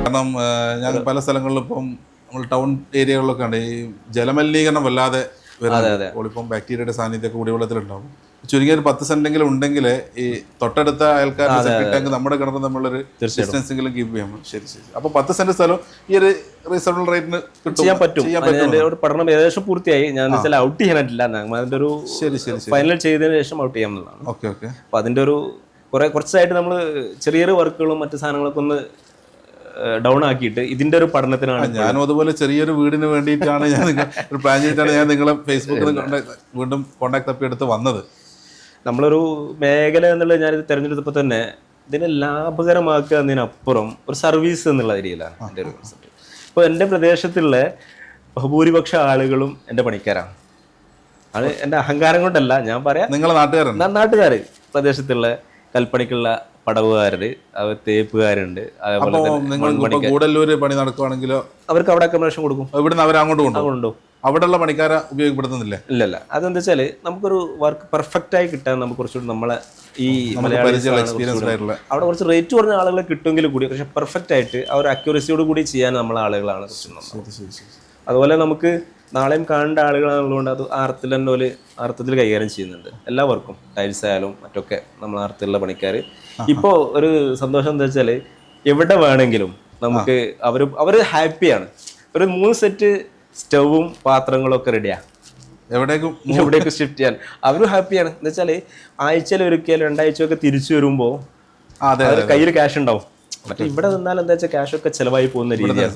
കാരണം ഞാൻ പല സ്ഥലങ്ങളിലും ഇപ്പം നമ്മൾ ടൗൺ ഏരിയകളിലൊക്കെ ഉണ്ട് ഈ ജലമലിനീകരണം വല്ലാതെ വരുന്നത്. ഇപ്പം ബാക്ടീരിയയുടെ സാന്നിധ്യമൊക്കെ കുടിവെള്ളത്തിലുണ്ടാവും. ചുരുങ്ങിയ ഒരു 10 സെന്റെങ്കിലും ഉണ്ടെങ്കിൽ ഈ തൊട്ടടുത്ത അയൽക്കാരുടെ നമ്മുടെ കിണറ് നമ്മളൊരു ഡിസ്റ്റൻസെങ്കിലും കീപ്പ് ചെയ്യാം. ശരി ശരി. അപ്പോൾ 10 സെന്റ് സ്ഥലം ഈ ഒരു റീസണബിൾ റേറ്റിന് ചെയ്യാൻ പറ്റും. ഒരു പഠനം ഏകദേശം പൂർത്തിയായി. ഞാൻ ഔട്ട് ചെയ്യാനായിട്ടില്ല. അതിന്റെ ഒരു ഫൈനൽ ചെയ്തതിനു ശേഷം ഔട്ട് ചെയ്യാമെന്നുള്ളതാണ്. Okay okay. അപ്പൊ അതിന്റെ ഒരു കുറച്ചായിട്ട് നമ്മൾ ചെറിയ ചെറിയ വർക്കുകളും മറ്റു സാധനങ്ങളൊക്കെ ഒന്ന് ഡൗൺ ആക്കിയിട്ട് ഇതിന്റെ ഒരു പഠനത്തിനാണ്. ഞാനും അതുപോലെ ചെറിയൊരു വീടിന് വേണ്ടിയിട്ടാണ് ഞാൻ ഒരു പ്ലാൻ ചെയ്തിട്ടാണ് ഞാൻ നിങ്ങളെ ഫേസ്ബുക്കിൽ വീണ്ടും കോൺടാക്ട് തപ്പി എടുത്ത് വന്നത്. നമ്മളൊരു മേഖല എന്നുള്ളത് ഞാനിത് തിരഞ്ഞെടുത്തപ്പോൾ തന്നെ ഇതിനെ ലാഭകരമാക്കുക എന്നതിനപ്പുറം ഒരു സർവീസ് എന്നുള്ള രീതിയിലാണ് എൻ്റെ ഒരു കോൺസെപ്റ്റ്. ഇപ്പോൾ എൻ്റെ പ്രദേശത്തുള്ള ബഹുഭൂരിപക്ഷ ആളുകളും എൻ്റെ പണിക്കാരാണ്. അത് എൻ്റെ അഹങ്കാരം കൊണ്ടല്ല ഞാൻ പറയാം. നിങ്ങളെ നാട്ടുകാർ പ്രദേശത്തുള്ള കൽപ്പണിക്കുള്ള പടവുകാരുണ്ട്, അവർ തേപ്പുകാരുണ്ട്, ഗൂഡല്ലൂര് പണി നടക്കുവാണെങ്കിലോ അവർക്ക് അവിടെ അക്കോമഡേഷൻ കൊടുക്കും. ഇവിടുന്ന് അവർ അങ്ങോട്ട് കൊണ്ടുപോകും. അവിടെയുള്ള പണിക്കാരെ ഉപയോഗപ്പെടുത്തുന്നില്ല. ഇല്ലല്ല, അതെന്താ വെച്ചാൽ നമുക്കൊരു വർക്ക് പെർഫെക്റ്റ് ആയി കിട്ടാൻ നമുക്ക് കുറച്ചുകൂടി നമ്മളെ ഈ അവിടെ കുറച്ച് റേറ്റ് കുറഞ്ഞ ആളുകളെ കിട്ടുമെങ്കിൽ കൂടി പക്ഷെ പെർഫെക്റ്റ് ആയിട്ട് ആ ഒരു അക്യൂറസിയോട് കൂടി ചെയ്യാൻ നമ്മളെ ആളുകളാണ്. അതുപോലെ നമുക്ക് നാളെയും കാണേണ്ട ആളുകളാണുള്ളതുകൊണ്ട് അത് ആർത്തിൽ തന്നെ ഒരു അർത്ഥത്തിൽ കൈകാര്യം ചെയ്യുന്നുണ്ട്. എല്ലാ വർക്കും ടൈൽസ് ആയാലും മറ്റൊക്കെ നമ്മൾ ആർത്തിലുള്ള പണിക്കാർ. ഇപ്പോൾ ഒരു സന്തോഷം എന്താ വെച്ചാൽ എവിടെ വേണമെങ്കിലും നമുക്ക് അവർ ഹാപ്പിയാണ്. ഒരു 3 സെറ്റ് സ്റ്റൗവും പാത്രങ്ങളും ഒക്കെ റെഡിയാണ്. എവിടേക്കും ഷിഫ്റ്റ് ചെയ്യാൻ അവരും ഹാപ്പിയാണ്. എന്താ വെച്ചാൽ ആഴ്ചയിൽ ഒരിക്കലും 2 ആഴ്ചയൊക്കെ തിരിച്ചു വരുമ്പോൾ കയ്യിൽ ക്യാഷ് ഉണ്ടാവും. മറ്റേ ഇവിടെ നിന്നാൽ എന്താ വെച്ചാൽ ക്യാഷൊക്കെ ചിലവായി പോകുന്ന രീതിയാണ്.